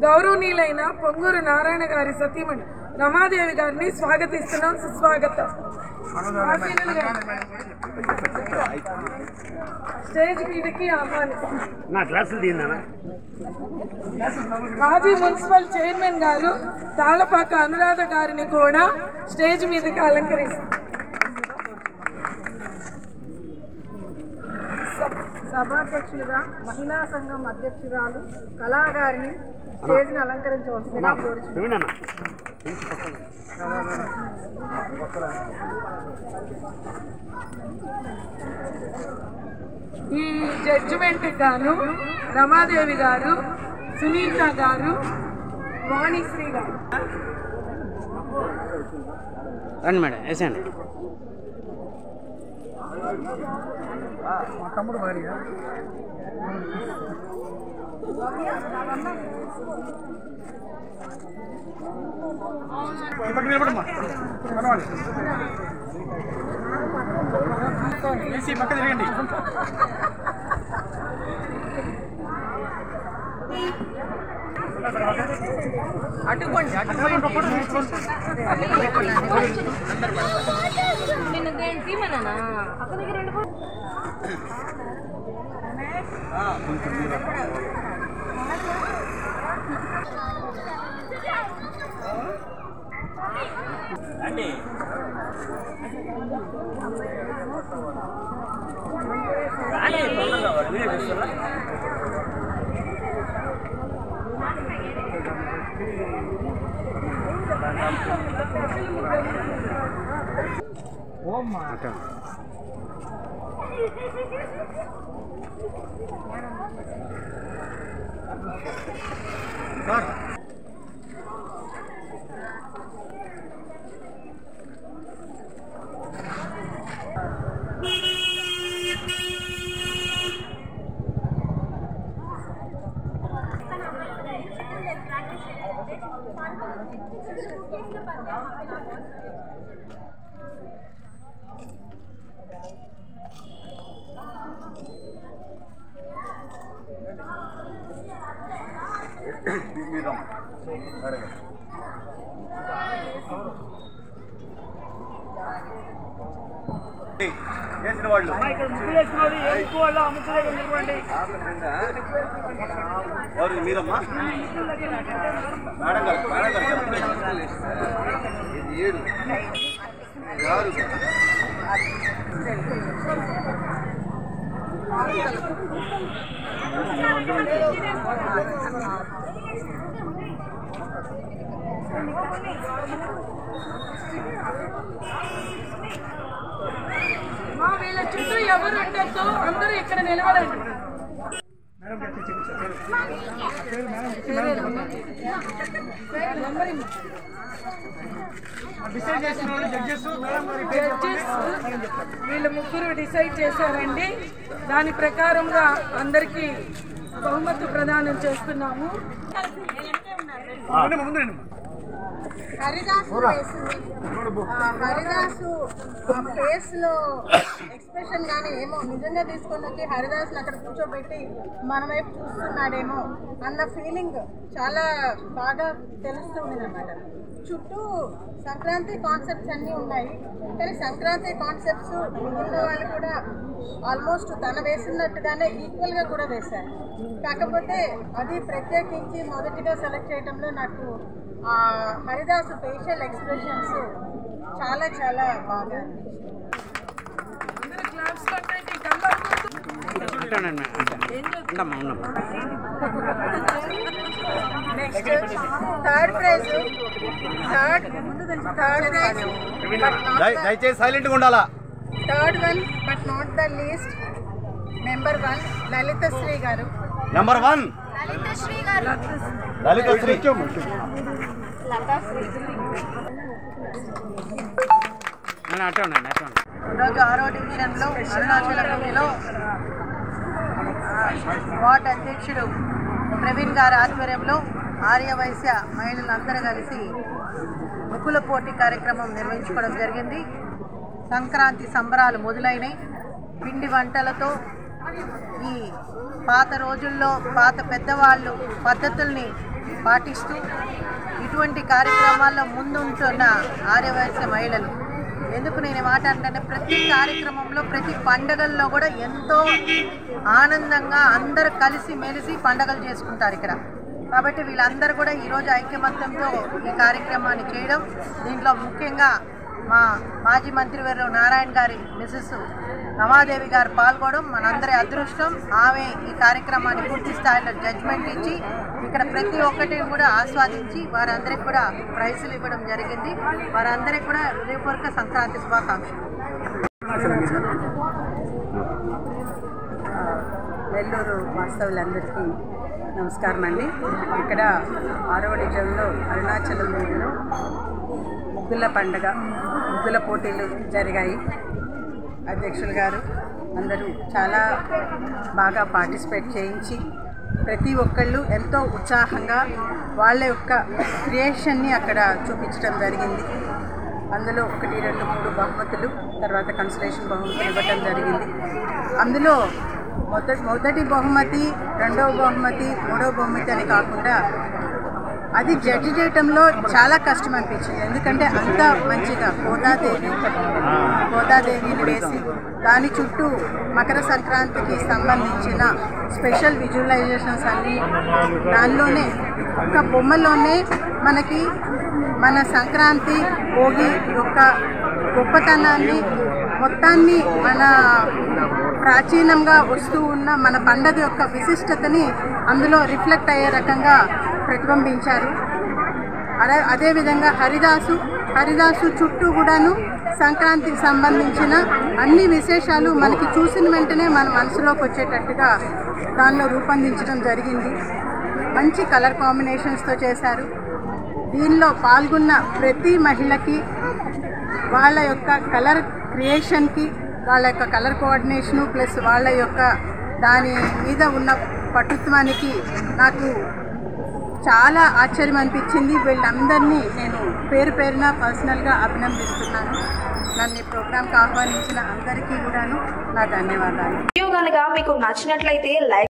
గౌరవనీయులైన పొంగూరు నారాయణ గారి సతీమణి రమాదేవి గారిని స్వాగతిస్తున్నాం. సుస్వాగతం. స్టేజ్ మీదకి ఆహ్వానిస్తున్నాం. మాజీ మున్సిపల్ చైర్మన్ గారు తాళపాక అనురాధ గారిని కూడా స్టేజ్ మీదకి అలంకరిస్తారు. సభాధ్యక్షులుగా మహిళా సంఘం అధ్యక్షురాలు కళాగారిని స్టేజ్ని అలంకరించవలసిందిగా కోరుచున్నాను. ఈ జడ్జిమెంట్ గాను రమాదేవి గారు, సునీత గారు, వాణిశ్రీ గారు. రండి మేడం, వేసండి. మా తమ్ముడు భార్య పక్క తిరగండి. అటుకోండి చేసిన వాళ్ళు ఎవరు మీరమ్మా? మేడం గారు, మేడం గారు ఇది 7 మా వీళ్ళ చుట్టూ ఎవరు ఉండొద్దు, అందరూ ఇక్కడ నిలబడండి. జడ్జెస్ వీళ్ళు ముగ్గురు డిసైడ్ చేశారండి. దాని ప్రకారంగా అందరికీ బహుమతి ప్రదానం చేస్తున్నాము. హరిదాసు ఫేస్ లో ఎక్స్ప్రెషన్ కానీ ఏమో నిజంగా తీసుకొని వచ్చి హరిదాసుని అక్కడ కూర్చోబెట్టి మన వైపు చూస్తున్నాడేమో అన్న ఫీలింగ్ చాలా బాగా తెలుస్తుంది అన్నమాట. చుట్టూ సంక్రాంతి కాన్సెప్ట్స్ అన్నీ ఉన్నాయి, కానీ సంక్రాంతి కాన్సెప్ట్స్ మిగిలిన వాళ్ళు కూడా ఆల్మోస్ట్ తన వేసినట్టుగానే ఈక్వల్గా కూడా వేశారు. కాకపోతే అది ప్రత్యేకించి మొదటిగా సెలెక్ట్ చేయడంలో నాకు హరిదాసు ఫేషియల్ ఎక్స్ప్రెషన్స్ చాలా చాలా బాగా నెక్స్ట్ థర్డ్ ప్రైజ్ దయచేసి సైలెంట్ గా ఉండాలా. Third one but not the least, number 1 Lalithasri గారు. నెంబర్ 1 లలితశ్రీ. ఈరోజు 6వ డివిజన్లో అరుణాచలంలో వార్డ్ అధ్యక్షుడు ప్రవీణ్ గారి ఆధ్వర్యంలో ఆర్యవైశ్య మహిళలందరూ కలిసి ముగ్గుల పోటీ కార్యక్రమం నిర్వహించుకోవడం జరిగింది. సంక్రాంతి సంబరాలు మొదలైనవి. పిండి వంటలతో ఈ పాత రోజుల్లో పాత పెద్దవాళ్ళు పద్ధతుల్ని పాటిస్తూ ఇటువంటి కార్యక్రమాల్లో ముందుంటున్న ఆర్యవైశ్య మహిళలు. ఎందుకు నేను మాట్లాడుతుంటే ప్రతి కార్యక్రమంలో ప్రతి పండగల్లో కూడా ఎంతో ఆనందంగా అందరూ కలిసి మెలిసి పండగలు చేసుకుంటారు ఇక్కడ. కాబట్టి వీళ్ళందరూ కూడా ఈరోజు ఐక్యమత్యంతో ఈ కార్యక్రమాన్ని చేయడం, దీంట్లో ముఖ్యంగా మా మాజీ మంత్రివర్యులు నారాయణ గారి మిసెస్ రమాదేవి గారు పాల్గొనడం మనందరి అదృష్టం. ఆమె ఈ కార్యక్రమాన్ని పూర్తి స్థాయిలో జడ్జ్మెంట్ ఇచ్చి ఇక్కడ ప్రతి ఒక్కటిని కూడా ఆస్వాదించి వారందరికీ కూడా ప్రైజులు ఇవ్వడం జరిగింది. వారందరికీ కూడా హృదయపూర్వక సంక్రాంతి శుభాకాంక్షలు. నెల్లూరు వాస్తవులందరికీ నమస్కారం అండి. ఇక్కడ 6వ డివిజన్లో అరుణాచలం వీధిలో ముగ్గుల పండుగ ముగ్గుల పోటీలు జరిగాయి. అధ్యక్షులు గారు అందరూ చాలా బాగా పార్టిసిపేట్ చేయించి ప్రతి ఒక్కళ్ళు ఎంతో ఉత్సాహంగా వాళ్ళ యొక్క క్రియేషన్ని అక్కడ చూపించడం జరిగింది. అందులో 1, 2, 3 బహుమతులు, తర్వాత కన్సలేషన్ బహుమతులు ఇవ్వటం జరిగింది. అందులో మొదటి బహుమతి, 2వ బహుమతి, 3వ బహుమతి అని కాకుండా అది జడ్జి చేయటంలో చాలా కష్టం అనిపించింది. ఎందుకంటే అంత మంచిగా గోదాదేవిని వేసి దాని చుట్టూ మకర సంక్రాంతికి సంబంధించిన స్పెషల్ విజువలైజేషన్స్ అన్నీ దానిలోనే ఒక బొమ్మలోనే మనకి మన సంక్రాంతి భోగి యొక్క గొప్పతనాన్ని మొత్తాన్ని మన ప్రాచీనంగా వస్తూ ఉన్న మన పండగ యొక్క విశిష్టతని అందులో రిఫ్లెక్ట్ అయ్యే రకంగా ప్రతిబింబించారు. అదేవిధంగా హరిదాసు చుట్టూ కూడాను సంక్రాంతికి సంబంధించిన అన్ని విశేషాలు మనకి చూసిన వెంటనే మన మనసులోకి వచ్చేటట్టుగా దానిలో రూపొందించడం జరిగింది. మంచి కలర్ కాంబినేషన్స్తో చేశారు. దీనిలో పాల్గొన్న ప్రతి మహిళకి వాళ్ళ యొక్క కలర్ క్రియేషన్కి, వాళ్ళ యొక్క కలర్ కోఆర్డినేషను ప్లస్ వాళ్ళ యొక్క దాని మీద ఉన్న పటుత్వానికి నాకు చాలా ఆశ్చర్యం అనిపించింది. వీళ్ళందరినీ నేను పేరున పర్సనల్గా అభినందిస్తున్నాను. నన్ను ఈ ప్రోగ్రాంకి ఆహ్వానించిన అందరికీ కూడాను నా ధన్యవాదాలు. వీడియో కనుక మీకు నచ్చినట్లయితే లైక్